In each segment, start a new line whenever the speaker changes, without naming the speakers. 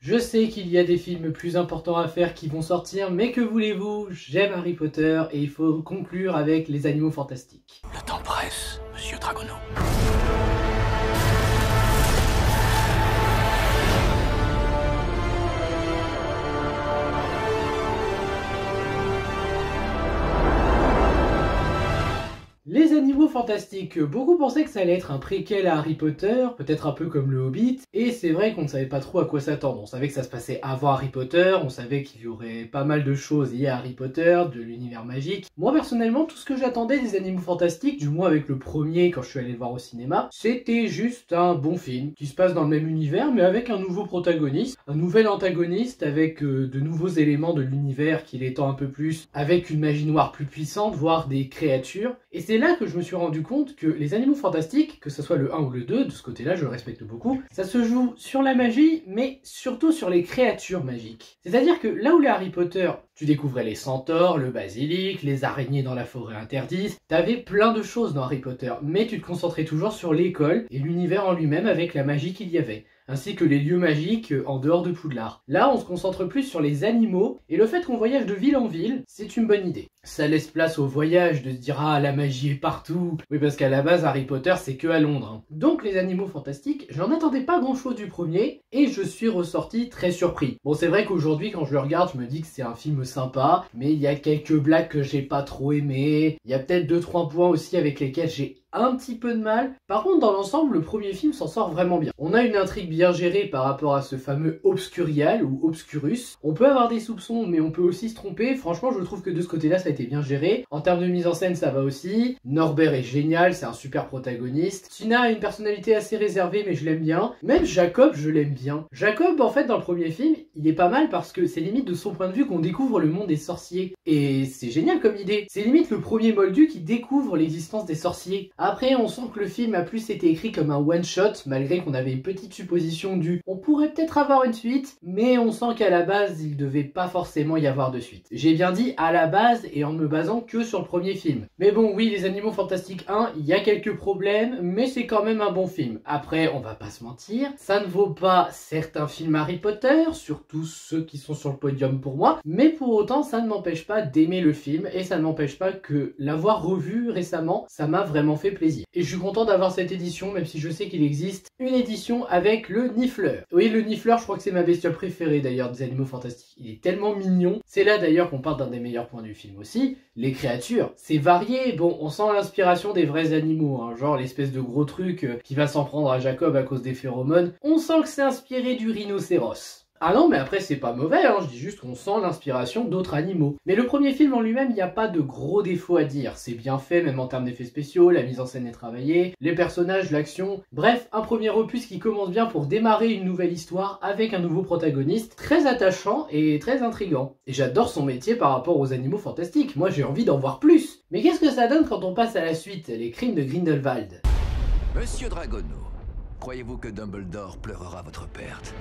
Je sais qu'il y a des films plus importants à faire qui vont sortir, mais que voulez-vous, j'aime Harry Potter et il faut conclure avec les animaux fantastiques.
Le temps presse, monsieur Dragono.
Les animaux fantastiques, beaucoup pensaient que ça allait être un préquel à Harry Potter, peut-être un peu comme le Hobbit, et c'est vrai qu'on ne savait pas trop à quoi s'attendre. On savait que ça se passait avant Harry Potter, on savait qu'il y aurait pas mal de choses liées à Harry Potter, de l'univers magique. Moi personnellement, tout ce que j'attendais des animaux fantastiques, du moins avec le premier quand je suis allé le voir au cinéma, c'était juste un bon film, qui se passe dans le même univers, mais avec un nouveau protagoniste, un nouvel antagoniste, avec de nouveaux éléments de l'univers qui l'étend un peu plus, avec une magie noire plus puissante, voire des créatures. Et c'est là que je me suis rendu compte que les animaux fantastiques, que ce soit le 1 ou le 2, de ce côté-là je le respecte beaucoup, ça se joue sur la magie, mais surtout sur les créatures magiques. C'est-à-dire que là où les Harry Potter, tu découvrais les centaures, le basilic, les araignées dans la forêt interdite, t'avais plein de choses dans Harry Potter, mais tu te concentrais toujours sur l'école et l'univers en lui-même avec la magie qu'il y avait, ainsi que les lieux magiques en dehors de Poudlard. Là, on se concentre plus sur les animaux, et le fait qu'on voyage de ville en ville, c'est une bonne idée. Ça laisse place au voyage de se dire « Ah, la magie est partout !» Oui, parce qu'à la base, Harry Potter, c'est que à Londres. Donc, les animaux fantastiques, j'en attendais pas grand-chose du premier, et je suis ressorti très surpris. Bon, c'est vrai qu'aujourd'hui, quand je le regarde, je me dis que c'est un film sympa, mais il y a quelques blagues que j'ai pas trop aimées, il y a peut-être 2-3 points aussi avec lesquels j'ai un petit peu de mal. Par contre, dans l'ensemble, le premier film s'en sort vraiment bien. On a une intrigue bien gérée par rapport à ce fameux Obscurial ou Obscurus. On peut avoir des soupçons, mais on peut aussi se tromper. Franchement, je trouve que de ce côté-là, ça a été bien géré. En termes de mise en scène, ça va aussi. Norbert est génial, c'est un super protagoniste. Tina a une personnalité assez réservée, mais je l'aime bien. Même Jacob, je l'aime bien. Jacob, en fait, dans le premier film, il est pas mal parce que c'est limite de son point de vue qu'on découvre le monde des sorciers. Et c'est génial comme idée. C'est limite le premier Moldu qui découvre l'existence des sorciers. Après, on sent que le film a plus été écrit comme un one-shot, malgré qu'on avait une petite supposition du « on pourrait peut-être avoir une suite », mais on sent qu'à la base, il devait pas forcément y avoir de suite. J'ai bien dit à la base et en me basant que sur le premier film. Mais bon, oui, Les Animaux Fantastiques 1, il y a quelques problèmes, mais c'est quand même un bon film. Après, on va pas se mentir, ça ne vaut pas certains films Harry Potter, surtout ceux qui sont sur le podium pour moi, mais pour autant, ça ne m'empêche pas d'aimer le film, et ça ne m'empêche pas que l'avoir revu récemment, ça m'a vraiment fait plaisir. Et je suis content d'avoir cette édition, même si je sais qu'il existe une édition avec le Niffleur. Oui, le Niffleur, je crois que c'est ma bestiole préférée d'ailleurs des Animaux Fantastiques. Il est tellement mignon. C'est là d'ailleurs qu'on parle d'un des meilleurs points du film aussi. Les créatures, c'est varié. Bon, on sent l'inspiration des vrais animaux, hein, genre l'espèce de gros truc qui va s'en prendre à Jacob à cause des phéromones. On sent que c'est inspiré du rhinocéros. Ah non, mais après c'est pas mauvais, hein, je dis juste qu'on sent l'inspiration d'autres animaux. Mais le premier film en lui-même, il n'y a pas de gros défauts à dire. C'est bien fait, même en termes d'effets spéciaux, la mise en scène est travaillée, les personnages, l'action... Bref, un premier opus qui commence bien pour démarrer une nouvelle histoire avec un nouveau protagoniste, très attachant et très intriguant. Et j'adore son métier par rapport aux animaux fantastiques, moi j'ai envie d'en voir plus. Mais qu'est-ce que ça donne quand on passe à la suite, les crimes de Grindelwald?
Monsieur Dragono, croyez-vous que Dumbledore pleurera votre perte?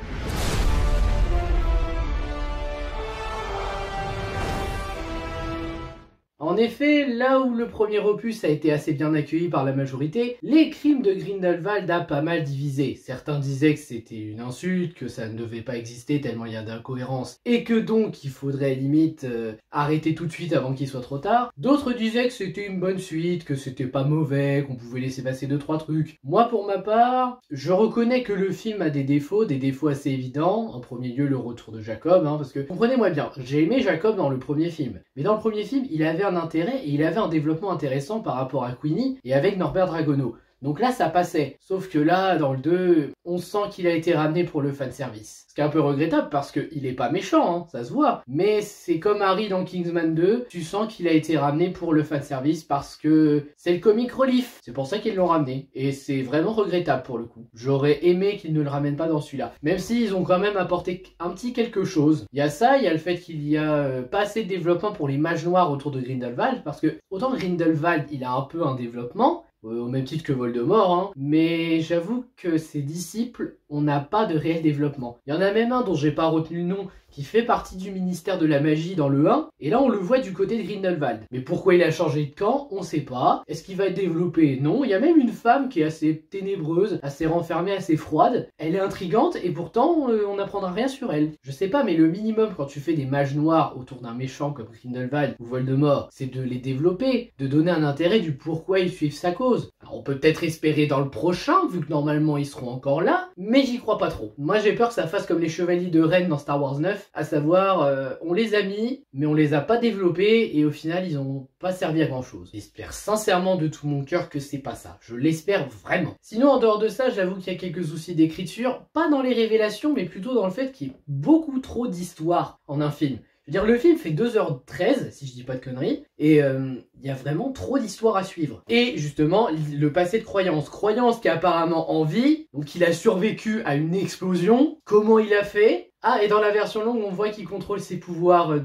En effet, là où le premier opus a été assez bien accueilli par la majorité, les crimes de Grindelwald a pas mal divisé. Certains disaient que c'était une insulte, que ça ne devait pas exister tellement il y a d'incohérences, et que donc il faudrait limite arrêter tout de suite avant qu'il soit trop tard. D'autres disaient que c'était une bonne suite, que c'était pas mauvais, qu'on pouvait laisser passer 2-3 trucs. Moi pour ma part, je reconnais que le film a des défauts assez évidents. En premier lieu le retour de Jacob, parce que comprenez-moi bien, j'ai aimé Jacob dans le premier film. Mais dans le premier film, il avait un intérêt et il avait un développement intéressant par rapport à Queenie et avec Norbert Dragono. Donc là, ça passait. Sauf que là, dans le 2, on sent qu'il a été ramené pour le fanservice. Ce qui est un peu regrettable parce qu'il est pas méchant, ça se voit. Mais c'est comme Harry dans Kingsman 2, tu sens qu'il a été ramené pour le fanservice parce que c'est le comic relief. C'est pour ça qu'ils l'ont ramené. Et c'est vraiment regrettable pour le coup. J'aurais aimé qu'ils ne le ramènent pas dans celui-là. Même s'ils ont quand même apporté un petit quelque chose. Il y a ça, il y a le fait qu'il y a pas assez de développement pour les mages noirs autour de Grindelwald. Parce que autant Grindelwald, il a un peu un développement, au même titre que Voldemort, hein. Mais j'avoue que ses disciples, on n'a pas de réel développement. Il y en a même un dont j'ai pas retenu le nom, qui fait partie du ministère de la magie dans le 1, et là on le voit du côté de Grindelwald. Mais pourquoi il a changé de camp, on sait pas. Est-ce qu'il va être développé? Non. Il y a même une femme qui est assez ténébreuse, assez renfermée, assez froide. Elle est intrigante, et pourtant on n'apprendra rien sur elle. Je sais pas, mais le minimum quand tu fais des mages noirs autour d'un méchant comme Grindelwald ou Voldemort, c'est de les développer, de donner un intérêt du pourquoi ils suivent sa cause. Alors, on peut peut-être espérer dans le prochain, vu que normalement ils seront encore là, mais j'y crois pas trop. Moi j'ai peur que ça fasse comme les Chevaliers de Rennes dans Star Wars 9, à savoir, on les a mis, mais on les a pas développés, et au final ils ont pas servi à grand chose. J'espère sincèrement de tout mon cœur que c'est pas ça. Je l'espère vraiment. Sinon, en dehors de ça, j'avoue qu'il y a quelques soucis d'écriture, pas dans les révélations, mais plutôt dans le fait qu'il y ait beaucoup trop d'histoires en un film. Je veux dire, le film fait 2h13, si je dis pas de conneries, et il y a vraiment trop d'histoires à suivre. Et justement, le passé de Croyance qui est apparemment en vie, donc il a survécu à une explosion. Comment il a fait? Ah, et dans la version longue, on voit qu'il contrôle ses pouvoirs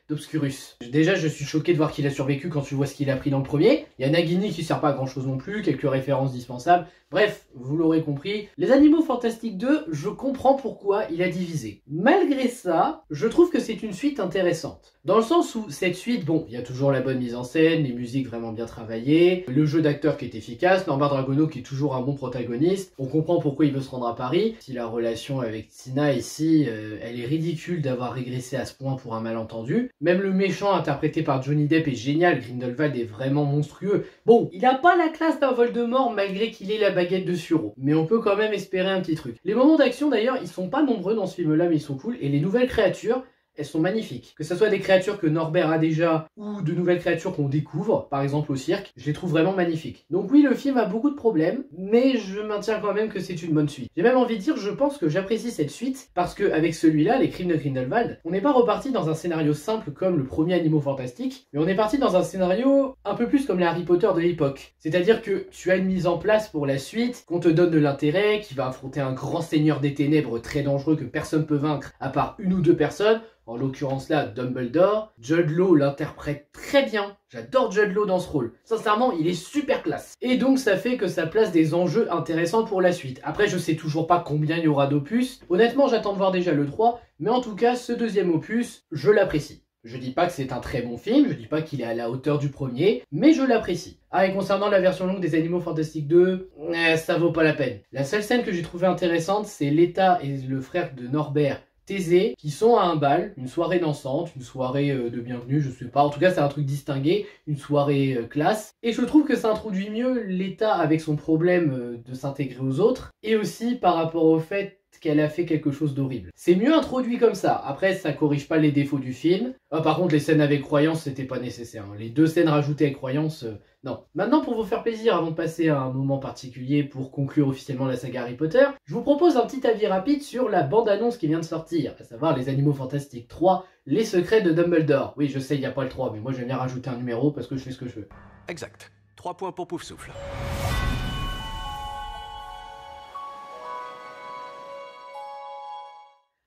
d'Obscurus. Déjà, je suis choqué de voir qu'il a survécu quand tu vois ce qu'il a pris dans le premier. Il y a Nagini qui sert pas à grand chose non plus, quelques références dispensables. Bref, vous l'aurez compris. Les Animaux Fantastiques 2, je comprends pourquoi il a divisé. Malgré ça, je trouve que c'est une suite intéressante. Dans le sens où cette suite, bon, il y a toujours la bonne mise en scène, les musiques vraiment bien travaillées, le jeu d'acteur qui est efficace, Norbert Dragono qui est toujours un bon protagoniste. On comprend pourquoi il veut se rendre à Paris. Si la relation avec Tina ici, elle est ridicule d'avoir régressé à ce point pour un malentendu. Même le méchant interprété par Johnny Depp est génial, Grindelwald est vraiment monstrueux. Bon, il a pas la classe d'un Voldemort malgré qu'il ait la baguette de Suro, mais on peut quand même espérer un petit truc. Les moments d'action d'ailleurs, ils sont pas nombreux dans ce film-là, mais ils sont cool, et les nouvelles créatures, elles sont magnifiques. Que ce soit des créatures que Norbert a déjà, ou de nouvelles créatures qu'on découvre, par exemple au cirque, je les trouve vraiment magnifiques. Donc oui, le film a beaucoup de problèmes, mais je maintiens quand même que c'est une bonne suite. J'ai même envie de dire, je pense que j'apprécie cette suite, parce que avec celui-là, Les Crimes de Grindelwald, on n'est pas reparti dans un scénario simple comme le premier Animaux Fantastiques, mais on est parti dans un scénario un peu plus comme les Harry Potter de l'époque. C'est-à-dire que tu as une mise en place pour la suite, qu'on te donne de l'intérêt, qui va affronter un grand seigneur des ténèbres très dangereux que personne peut vaincre, à part une ou deux personnes. En l'occurrence là, Dumbledore. Jude Law l'interprète très bien. J'adore Jude Law dans ce rôle. Sincèrement, il est super classe. Et donc ça fait que ça place des enjeux intéressants pour la suite. Après, je sais toujours pas combien il y aura d'opus. Honnêtement, j'attends de voir déjà le 3. Mais en tout cas, ce deuxième opus, je l'apprécie. Je dis pas que c'est un très bon film, je dis pas qu'il est à la hauteur du premier, mais je l'apprécie. Ah, et concernant la version longue des Animaux Fantastiques 2, ça vaut pas la peine. La seule scène que j'ai trouvée intéressante, c'est Leta et le frère de Norbert, Thésée, qui sont à un bal, une soirée dansante, une soirée de bienvenue, je sais pas, en tout cas c'est un truc distingué, une soirée classe, et je trouve que ça introduit mieux Leta avec son problème de s'intégrer aux autres, et aussi par rapport au fait qu'elle a fait quelque chose d'horrible. C'est mieux introduit comme ça. Après, ça corrige pas les défauts du film. Par contre, les scènes avec Croyance, c'était pas nécessaire. Les deux scènes rajoutées avec Croyance, non. Maintenant, pour vous faire plaisir, avant de passer à un moment particulier pour conclure officiellement la saga Harry Potter, je vous propose un petit avis rapide sur la bande-annonce qui vient de sortir, à savoir Les Animaux Fantastiques 3, Les Secrets de Dumbledore. Oui, je sais, il n'y a pas le 3, mais moi j'aime bien rajouter un numéro parce que je fais ce que je veux.
Exact. 3 points pour Poufsouffle.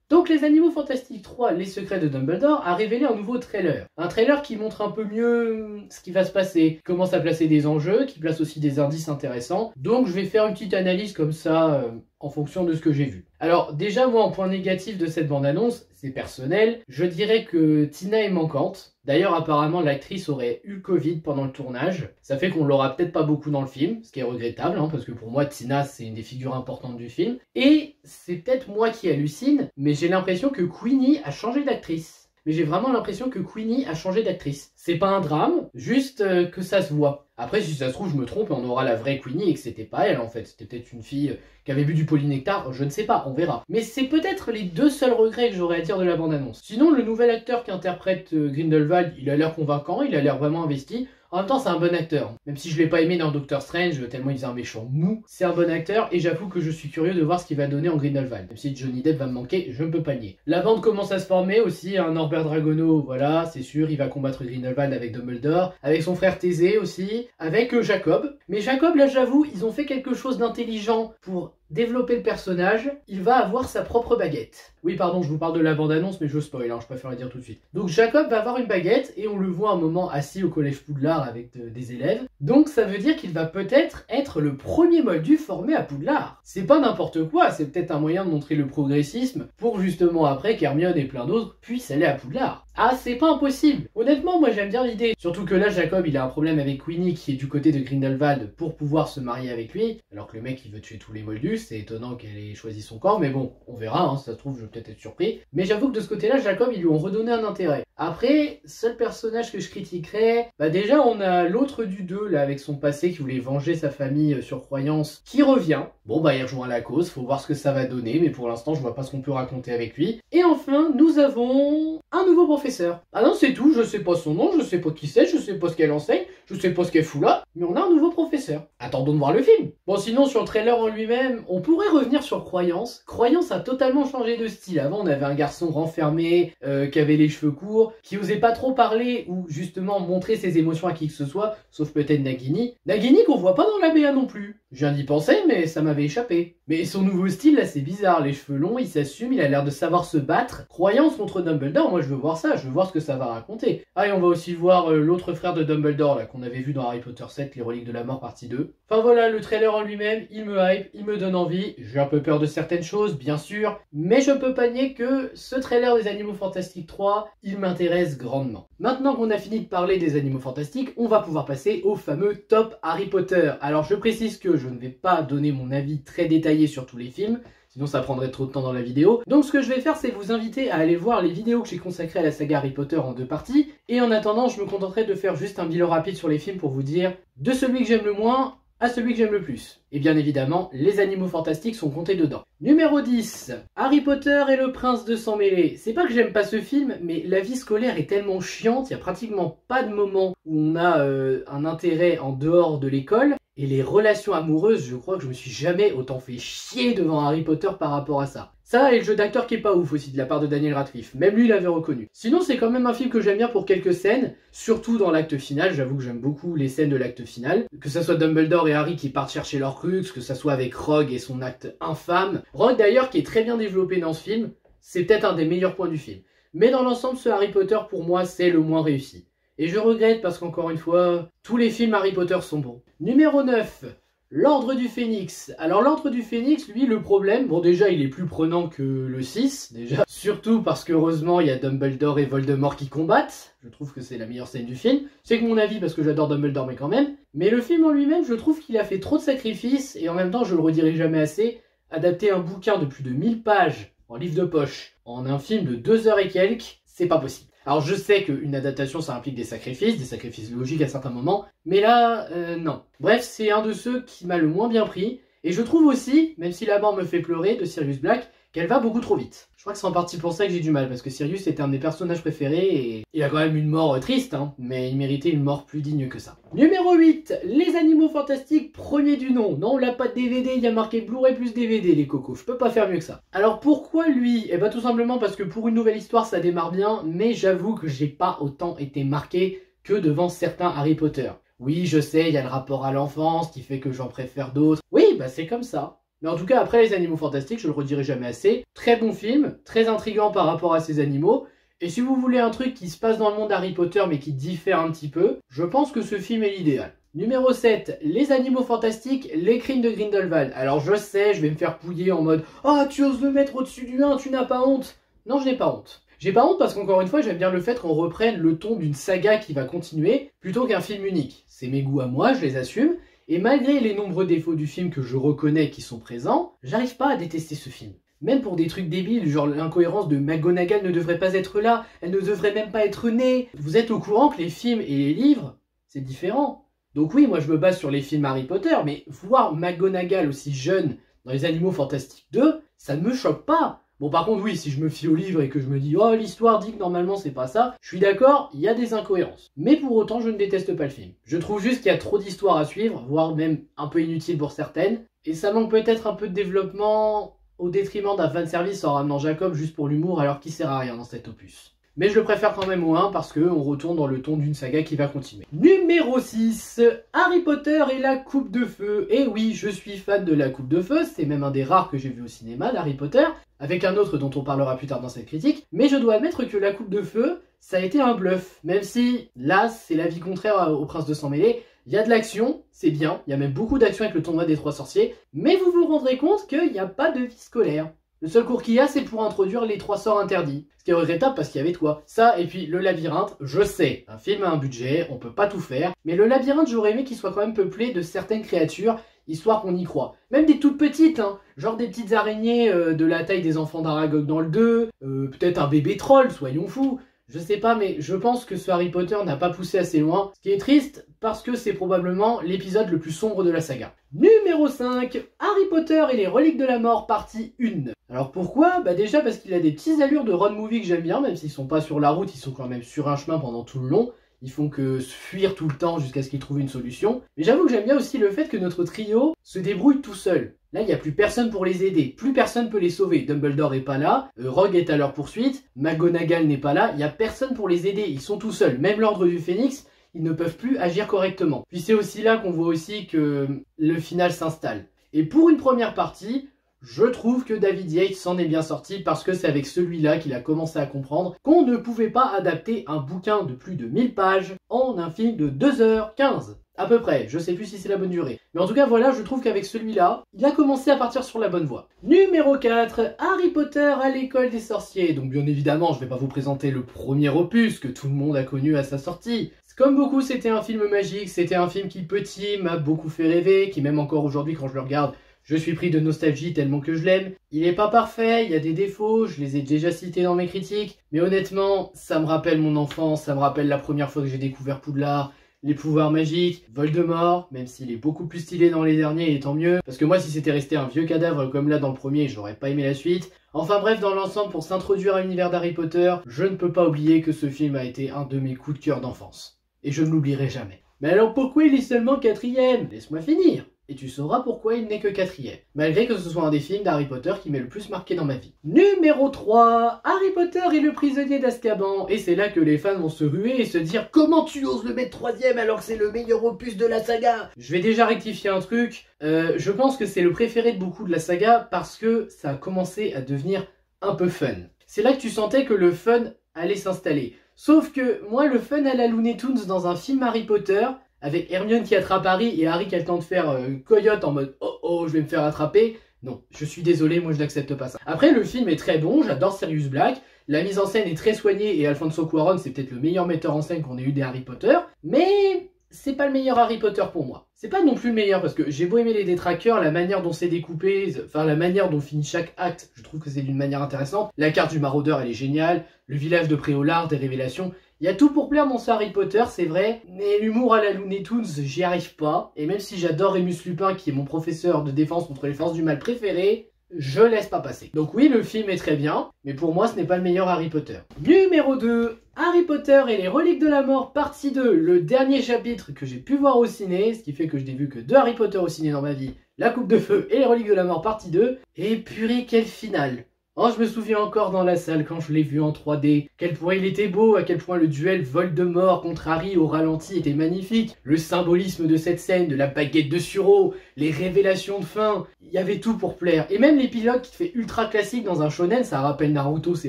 Donc Les Animaux Fantastiques 3, Les Secrets de Dumbledore a révélé un nouveau trailer. Un trailer qui montre un peu mieux ce qui va se passer, qui commence à placer des enjeux, qui place aussi des indices intéressants. Donc je vais faire une petite analyse comme ça en fonction de ce que j'ai vu. Alors déjà, moi en point négatif de cette bande-annonce, c'est personnel, je dirais que Tina est manquante. D'ailleurs apparemment l'actrice aurait eu le Covid pendant le tournage. Ça fait qu'on l'aura peut-être pas beaucoup dans le film, ce qui est regrettable, parce que pour moi Tina c'est une des figures importantes du film. Et c'est peut-être moi qui hallucine, mais j'ai l'impression que Queenie a changé d'actrice. Mais j'ai vraiment l'impression que Queenie a changé d'actrice. C'est pas un drame, juste que ça se voit. Après, si ça se trouve, je me trompe et on aura la vraie Queenie et que c'était pas elle en fait. C'était peut-être une fille qui avait bu du polynectar, je ne sais pas, on verra. Mais c'est peut-être les deux seuls regrets que j'aurais à dire de la bande-annonce. Sinon, le nouvel acteur qui interprète Grindelwald, il a l'air convaincant, il a l'air vraiment investi. En même temps, c'est un bon acteur. Même si je l'ai pas aimé dans Doctor Strange, tellement il faisait un méchant mou, c'est un bon acteur et j'avoue que je suis curieux de voir ce qu'il va donner en Grindelwald. Même si Johnny Depp va me manquer, je ne peux pas nier. La bande commence à se former aussi, un Norbert Dragono, voilà, c'est sûr, il va combattre Grindelwald avec Dumbledore, avec son frère Thésée aussi, avec Jacob. Mais Jacob, là j'avoue, ils ont fait quelque chose d'intelligent pour développer le personnage, il va avoir sa propre baguette. Oui, pardon, je vous parle de la bande-annonce, mais je spoil, hein, je préfère le dire tout de suite. Donc Jacob va avoir une baguette, et on le voit un moment assis au collège Poudlard avec des élèves. Donc ça veut dire qu'il va peut-être être le premier moldu formé à Poudlard. C'est pas n'importe quoi, c'est peut-être un moyen de montrer le progressisme, pour justement après qu'Hermione et plein d'autres puissent aller à Poudlard. Ah, c'est pas impossible. Honnêtement, moi j'aime bien l'idée. Surtout que là, Jacob, il a un problème avec Queenie qui est du côté de Grindelwald pour pouvoir se marier avec lui. Alors que le mec, il veut tuer tous les moldus. C'est étonnant qu'elle ait choisi son camp. Mais bon, on verra, hein, ça se trouve, je vais peut-être être surpris. Mais j'avoue que de ce côté-là, Jacob, ils lui ont redonné un intérêt. Après, seul personnage que je critiquerais, bah déjà, on a l'autre du 2, là, avec son passé, qui voulait venger sa famille sur croyance, qui revient. Bon, bah, il rejoint la cause. Faut voir ce que ça va donner. Mais pour l'instant, je vois pas ce qu'on peut raconter avec lui. Et enfin, nous avons un nouveau professeur. Ah non, c'est tout, je sais pas son nom, je sais pas qui c'est, je sais pas ce qu'elle enseigne, je sais pas ce qu'elle fout là, mais on a un nouveau professeur. Attendons de voir le film. Bon, sinon, sur le trailer en lui-même, on pourrait revenir sur Croyance. Croyance a totalement changé de style. Avant, on avait un garçon renfermé, qui avait les cheveux courts, qui osait pas trop parler ou justement montrer ses émotions à qui que ce soit, sauf peut-être Nagini. Nagini qu'on voit pas dans la BA non plus. Je viens d'y penser, mais ça m'avait échappé. Mais son nouveau style, là, c'est bizarre. Les cheveux longs, il s'assume, il a l'air de savoir se battre. Croyance contre Dumbledore, moi je veux voir ça, je veux voir ce que ça va raconter. Ah, et on va aussi voir l'autre frère de Dumbledore, là, qu'on avait vu dans Harry Potter 7, Les Reliques de la Mort, partie 2. Enfin voilà, le trailer en lui-même, il me hype, il me donne envie. J'ai un peu peur de certaines choses, bien sûr, mais je peux pas nier que ce trailer des Animaux Fantastiques 3, il m'intéresse grandement. Maintenant qu'on a fini de parler des Animaux Fantastiques, on va pouvoir passer au fameux top Harry Potter. Alors je précise que je ne vais pas donner mon avis très détaillé sur tous les films, sinon ça prendrait trop de temps dans la vidéo. Donc ce que je vais faire, c'est vous inviter à aller voir les vidéos que j'ai consacrées à la saga Harry Potter en 2 parties. Et en attendant, je me contenterai de faire juste un bilan rapide sur les films pour vous dire de celui que j'aime le moins à celui que j'aime le plus. Et bien évidemment, les Animaux Fantastiques sont comptés dedans. Numéro 10, Harry Potter et le Prince de Sang Mêlé. C'est pas que j'aime pas ce film, mais la vie scolaire est tellement chiante, il y a pratiquement pas de moment où on a un intérêt en dehors de l'école. Et les relations amoureuses, je crois que je me suis jamais autant fait chier devant Harry Potter par rapport à ça. Ça et le jeu d'acteur qui est pas ouf aussi de la part de Daniel Radcliffe, même lui il l'avait reconnu. Sinon c'est quand même un film que j'aime bien pour quelques scènes, surtout dans l'acte final, j'avoue que j'aime beaucoup les scènes de l'acte final. Que ça soit Dumbledore et Harry qui partent chercher leur crux, que ça soit avec Rogue et son acte infâme. Rogue d'ailleurs qui est très bien développé dans ce film, c'est peut-être un des meilleurs points du film. Mais dans l'ensemble ce Harry Potter pour moi c'est le moins réussi. Et je regrette parce qu'encore une fois, tous les films Harry Potter sont bons. Numéro 9, l'Ordre du Phénix. Alors l'Ordre du Phénix, lui, le problème, bon déjà il est plus prenant que le 6, déjà. Surtout parce qu'heureusement il y a Dumbledore et Voldemort qui combattent. Je trouve que c'est la meilleure scène du film. C'est que mon avis parce que j'adore Dumbledore mais quand même. Mais le film en lui-même, je trouve qu'il a fait trop de sacrifices et en même temps, je le redirai jamais assez, adapter un bouquin de plus de 1000 pages en livre de poche en un film de 2 heures et quelques, c'est pas possible. Alors je sais qu'une adaptation ça implique des sacrifices logiques à certains moments, mais là, non. Bref, c'est un de ceux qui m'a le moins bien pris, et je trouve aussi, même si la mort me fait pleurer de Sirius Black, qu'elle va beaucoup trop vite. Je crois que c'est en partie pour ça que j'ai du mal, parce que Sirius était un de mes personnages préférés, et il a quand même une mort triste, hein, mais il méritait une mort plus digne que ça. Numéro 8, les Animaux Fantastiques, premier du nom. Non, on l'a pas de DVD, il y a marqué Blu-ray plus DVD, les cocos, je peux pas faire mieux que ça. Alors pourquoi lui? Eh ben tout simplement parce que pour une nouvelle histoire, ça démarre bien, mais j'avoue que j'ai pas autant été marqué que devant certains Harry Potter. Oui, je sais, il y a le rapport à l'enfance qui fait que j'en préfère d'autres. Oui, bah c'est comme ça. Mais en tout cas, après les Animaux Fantastiques, je le redirai jamais assez. Très bon film, très intriguant par rapport à ces animaux. Et si vous voulez un truc qui se passe dans le monde d'Harry Potter mais qui diffère un petit peu, je pense que ce film est l'idéal. Numéro 7, les Animaux Fantastiques, les crimes de Grindelwald. Alors je sais, je vais me faire pouiller en mode « Ah, tu oses le mettre au-dessus du 1, tu n'as pas honte !» Non, je n'ai pas honte. J'ai pas honte parce qu'encore une fois, j'aime bien le fait qu'on reprenne le ton d'une saga qui va continuer plutôt qu'un film unique. C'est mes goûts à moi, je les assume. Et malgré les nombreux défauts du film que je reconnais qui sont présents, j'arrive pas à détester ce film. Même pour des trucs débiles, genre l'incohérence de McGonagall ne devrait pas être là, elle ne devrait même pas être née. Vous êtes au courant que les films et les livres, c'est différent. Donc oui, moi je me base sur les films Harry Potter, mais voir McGonagall aussi jeune dans les Animaux Fantastiques 2, ça ne me choque pas. Bon par contre oui, si je me fie au livre et que je me dis « Oh, l'histoire dit que normalement c'est pas ça », je suis d'accord, il y a des incohérences. Mais pour autant, je ne déteste pas le film. Je trouve juste qu'il y a trop d'histoires à suivre, voire même un peu inutile pour certaines, et ça manque peut-être un peu de développement au détriment d'un fanservice en ramenant Jacob juste pour l'humour alors qu'il sert à rien dans cet opus. mais je le préfère quand même au 1 parce qu'on retourne dans le ton d'une saga qui va continuer. Numéro 6, Harry Potter et la Coupe de Feu. Et oui, je suis fan de la Coupe de Feu, c'est même un des rares que j'ai vu au cinéma d'Harry Potter, avec un autre dont on parlera plus tard dans cette critique, mais je dois admettre que la Coupe de Feu, ça a été un bluff, même si là, c'est l'avis contraire au Prince de Sang-Mêlé. Il y a de l'action, c'est bien, il y a même beaucoup d'action avec le tournoi des 3 sorciers, mais vous vous rendrez compte qu'il n'y a pas de vie scolaire. Le seul cours qu'il y a, c'est pour introduire les 3 sorts interdits. Ce qui est regrettable parce qu'il y avait de quoi. Ça, et puis le labyrinthe, je sais, un film a un budget, on peut pas tout faire, mais le labyrinthe, j'aurais aimé qu'il soit quand même peuplé de certaines créatures, histoire qu'on y croit. Même des toutes petites, hein, genre des petites araignées de la taille des enfants d'Aragog dans le 2, peut-être un bébé troll, soyons fous. Je sais pas, mais je pense que ce Harry Potter n'a pas poussé assez loin, ce qui est triste parce que c'est probablement l'épisode le plus sombre de la saga. Numéro 5, Harry Potter et les reliques de la mort, partie 1. Alors pourquoi? Bah déjà parce qu'il a des petites allures de road movie que j'aime bien, même s'ils sont pas sur la route, ils sont quand même sur un chemin pendant tout le long. Ils font que se fuir tout le temps jusqu'à ce qu'ils trouvent une solution. Mais j'avoue que j'aime bien aussi le fait que notre trio se débrouille tout seul. Là, il n'y a plus personne pour les aider, plus personne peut les sauver. Dumbledore est pas là, Rogue est à leur poursuite, McGonagall n'est pas là, il n'y a personne pour les aider, ils sont tout seuls. Même l'Ordre du Phénix, ils ne peuvent plus agir correctement. Puis c'est aussi là qu'on voit aussi que le final s'installe. Et pour une première partie, je trouve que David Yates s'en est bien sorti parce que c'est avec celui-là qu'il a commencé à comprendre qu'on ne pouvait pas adapter un bouquin de plus de 1000 pages en un film de 2h15. À peu près, je sais plus si c'est la bonne durée. Mais en tout cas, voilà, je trouve qu'avec celui-là, il a commencé à partir sur la bonne voie. Numéro 4, Harry Potter à l'école des sorciers. Donc bien évidemment, je vais pas vous présenter le premier opus que tout le monde a connu à sa sortie. Comme beaucoup, c'était un film magique, c'était un film qui petit m'a beaucoup fait rêver, qui même encore aujourd'hui quand je le regarde, je suis pris de nostalgie tellement que je l'aime. Il est pas parfait, il y a des défauts, je les ai déjà cités dans mes critiques, mais honnêtement, ça me rappelle mon enfance, ça me rappelle la première fois que j'ai découvert Poudlard, les pouvoirs magiques, Voldemort, même s'il est beaucoup plus stylé dans les derniers, et tant mieux, parce que moi si c'était resté un vieux cadavre comme là dans le premier, j'aurais pas aimé la suite. Enfin bref, dans l'ensemble, pour s'introduire à l'univers d'Harry Potter, je ne peux pas oublier que ce film a été un de mes coups de cœur d'enfance. Et je ne l'oublierai jamais. Mais alors pourquoi il est seulement 4ème? Laisse-moi finir. Et tu sauras pourquoi il n'est que 4ème. Malgré que ce soit un des films d'Harry Potter qui m'ait le plus marqué dans ma vie. Numéro 3, Harry Potter et le prisonnier d'Azkaban. Et c'est là que les fans vont se ruer et se dire comment tu oses le mettre 3ème alors que c'est le meilleur opus de la saga. Je vais déjà rectifier un truc. Je pense que c'est le préféré de beaucoup de la saga parce que ça a commencé à devenir un peu fun. C'est là que tu sentais que le fun allait s'installer. Sauf que moi, le fun à la Looney Tunes dans un film Harry Potter, avec Hermione qui attrape Harry et Harry qui a le temps de faire coyote en mode oh oh je vais me faire attraper, non, je suis désolé, moi je n'accepte pas ça. Après le film est très bon, j'adore Sirius Black, la mise en scène est très soignée et Alfonso Cuarón c'est peut-être le meilleur metteur en scène qu'on ait eu des Harry Potter, mais c'est pas le meilleur Harry Potter pour moi. C'est pas non plus le meilleur parce que j'ai beau aimer les détraqueurs, la manière dont c'est découpé, enfin la manière dont finit chaque acte, je trouve que c'est d'une manière intéressante. La carte du maraudeur elle est géniale, le village de Préolard, des révélations. Il y a tout pour plaire dans ce Harry Potter, c'est vrai, mais l'humour à la Looney Tunes, j'y arrive pas. Et même si j'adore Remus Lupin, qui est mon professeur de défense contre les forces du mal préféré, je laisse pas passer. Donc oui, le film est très bien, mais pour moi, ce n'est pas le meilleur Harry Potter. Numéro 2, Harry Potter et les reliques de la mort, partie 2, le dernier chapitre que j'ai pu voir au ciné, ce qui fait que je n'ai vu que 2 Harry Potter au ciné dans ma vie, la Coupe de Feu et les reliques de la mort, partie 2, et purée, quel final! Oh, je me souviens encore dans la salle quand je l'ai vu en 3D, quel point il était beau, à quel point le duel Voldemort contre Harry au ralenti était magnifique, le symbolisme de cette scène, de la baguette de sureau, les révélations de fin, il y avait tout pour plaire. Et même l'épilogue qui te fait ultra classique dans un shonen, ça rappelle Naruto c'est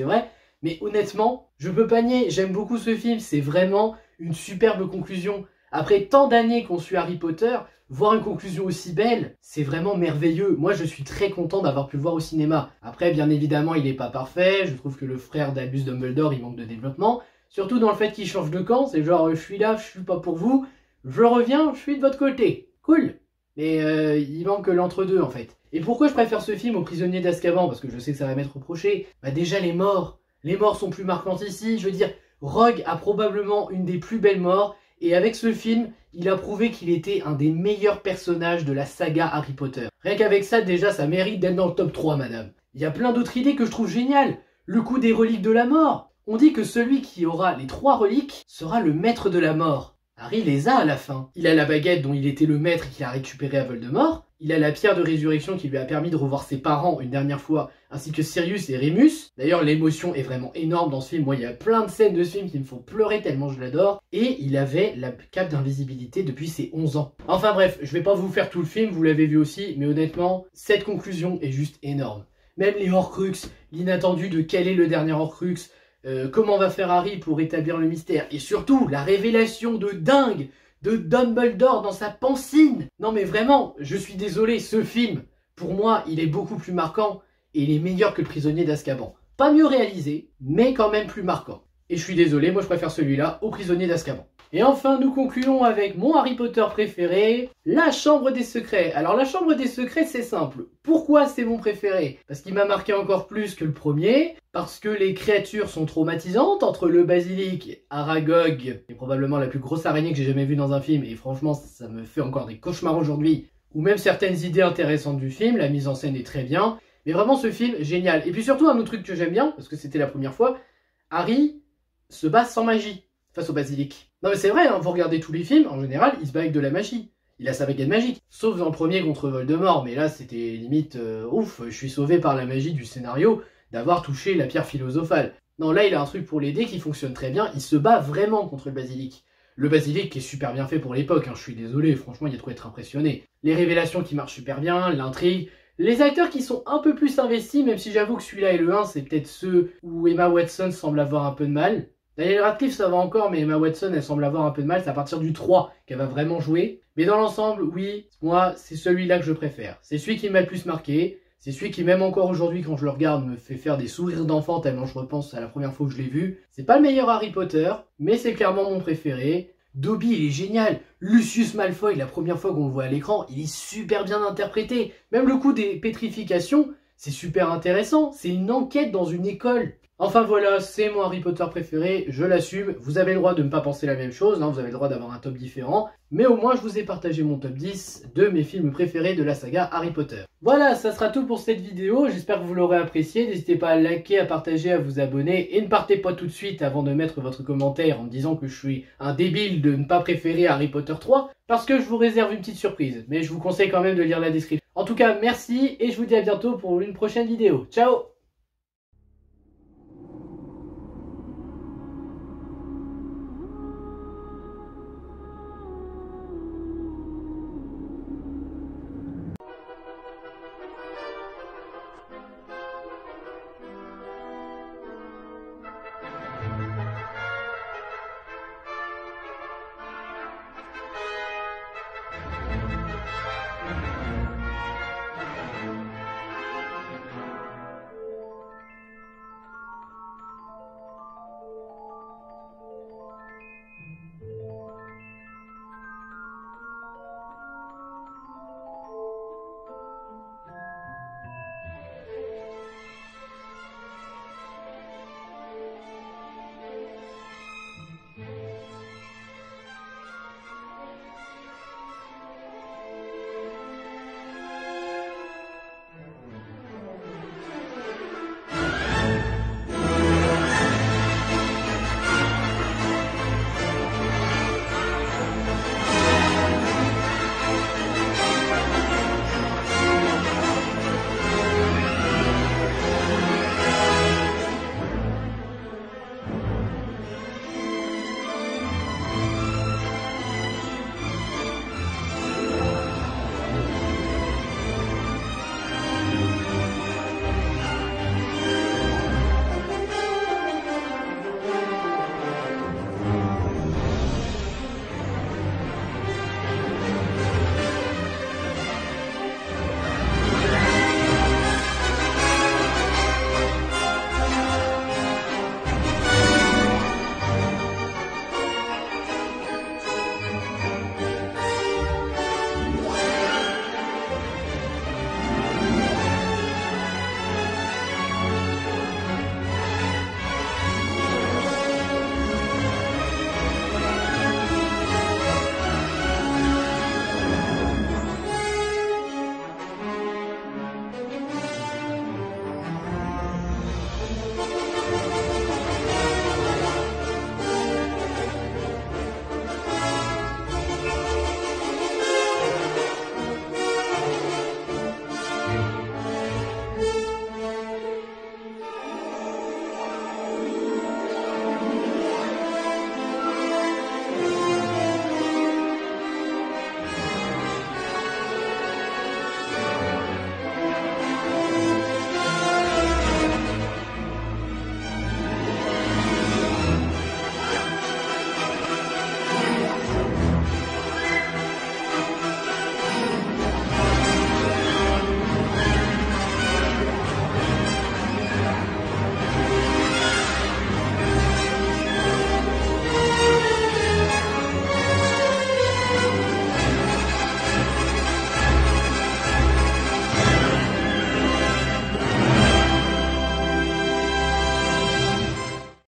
vrai, mais honnêtement, je peux pas nier, j'aime beaucoup ce film, c'est vraiment une superbe conclusion. Après tant d'années qu'on suit Harry Potter, voir une conclusion aussi belle, c'est vraiment merveilleux. Moi, je suis très content d'avoir pu le voir au cinéma. Après, bien évidemment, il n'est pas parfait. Je trouve que le frère d'Albus Dumbledore, il manque de développement. Surtout dans le fait qu'il change de camp. C'est genre, je suis là, je suis pas pour vous. Je reviens, je suis de votre côté. Cool. Mais il manque l'entre-deux, en fait. Et pourquoi je préfère ce film au Prisonnier d'Azkaban? Parce que je sais que ça va m'être reproché. Bah déjà, les morts. Les morts sont plus marquantes ici. Je veux dire, Rogue a probablement une des plus belles morts. Et avec ce film, il a prouvé qu'il était un des meilleurs personnages de la saga Harry Potter. Rien qu'avec ça, déjà, ça mérite d'être dans le top 3, madame. Il y a plein d'autres idées que je trouve géniales. Le coup des reliques de la mort. On dit que celui qui aura les 3 reliques sera le maître de la mort. Harry les a à la fin. Il a la baguette dont il était le maître et qu'il a récupéré à Voldemort. Il a la pierre de résurrection qui lui a permis de revoir ses parents une dernière fois, ainsi que Sirius et Remus. D'ailleurs, l'émotion est vraiment énorme dans ce film. Moi, il y a plein de scènes de ce film qui me font pleurer tellement je l'adore. Et il avait la cape d'invisibilité depuis ses 11 ans. Enfin bref, je vais pas vous faire tout le film, vous l'avez vu aussi, mais honnêtement, cette conclusion est juste énorme. Même les Horcruxes, l'inattendu de quel est le dernier Horcrux, comment va faire Harry pour établir le mystère, et surtout, la révélation de dingue de Dumbledore dans sa pancine. Non mais vraiment, je suis désolé, ce film, pour moi, il est beaucoup plus marquant et il est meilleur que Le Prisonnier d'Azkaban. Pas mieux réalisé, mais quand même plus marquant. Et je suis désolé, moi je préfère celui-là au Prisonnier d'Azkaban. Et enfin, nous concluons avec mon Harry Potter préféré, La Chambre des Secrets. Alors la Chambre des Secrets, c'est simple. Pourquoi c'est mon préféré? Parce qu'il m'a marqué encore plus que le premier, parce que les créatures sont traumatisantes, entre le basilic, Aragog, qui est probablement la plus grosse araignée que j'ai jamais vue dans un film, et franchement, ça me fait encore des cauchemars aujourd'hui, ou même certaines idées intéressantes du film, la mise en scène est très bien, mais vraiment ce film, génial. Et puis surtout, un autre truc que j'aime bien, parce que c'était la première fois, Harry se bat sans magie face au basilic. Non mais c'est vrai, hein, vous regardez tous les films, en général, il se bat avec de la magie. Il a sa baguette magique. Sauf dans le premier contre Voldemort, mais là c'était limite ouf, je suis sauvé par la magie du scénario d'avoir touché la pierre philosophale. Non, là il a un truc pour l'aider qui fonctionne très bien, il se bat vraiment contre le basilic. Le basilic qui est super bien fait pour l'époque, hein, je suis désolé, franchement il y a de quoi être impressionné. Les révélations qui marchent super bien, l'intrigue, les acteurs qui sont un peu plus investis, même si j'avoue que celui-là et le 1, c'est peut-être ceux où Emma Watson semble avoir un peu de mal. Daniel Radcliffe ça va encore, mais Emma Watson elle semble avoir un peu de mal, c'est à partir du 3 qu'elle va vraiment jouer. Mais dans l'ensemble, oui, moi c'est celui-là que je préfère. C'est celui qui m'a le plus marqué, c'est celui qui même encore aujourd'hui quand je le regarde me fait faire des sourires d'enfant tellement je repense à la première fois que je l'ai vu. C'est pas le meilleur Harry Potter, mais c'est clairement mon préféré. Dobby il est génial, Lucius Malfoy la première fois qu'on le voit à l'écran, il est super bien interprété. Même le coup des pétrifications, c'est super intéressant, c'est une enquête dans une école. Enfin voilà, c'est mon Harry Potter préféré, je l'assume, vous avez le droit de ne pas penser la même chose, hein, vous avez le droit d'avoir un top différent, mais au moins je vous ai partagé mon top 10 de mes films préférés de la saga Harry Potter. Voilà, ça sera tout pour cette vidéo, j'espère que vous l'aurez apprécié, n'hésitez pas à liker, à partager, à vous abonner, et ne partez pas tout de suite avant de mettre votre commentaire en me disant que je suis un débile de ne pas préférer Harry Potter 3, parce que je vous réserve une petite surprise, mais je vous conseille quand même de lire la description. En tout cas, merci, et je vous dis à bientôt pour une prochaine vidéo. Ciao!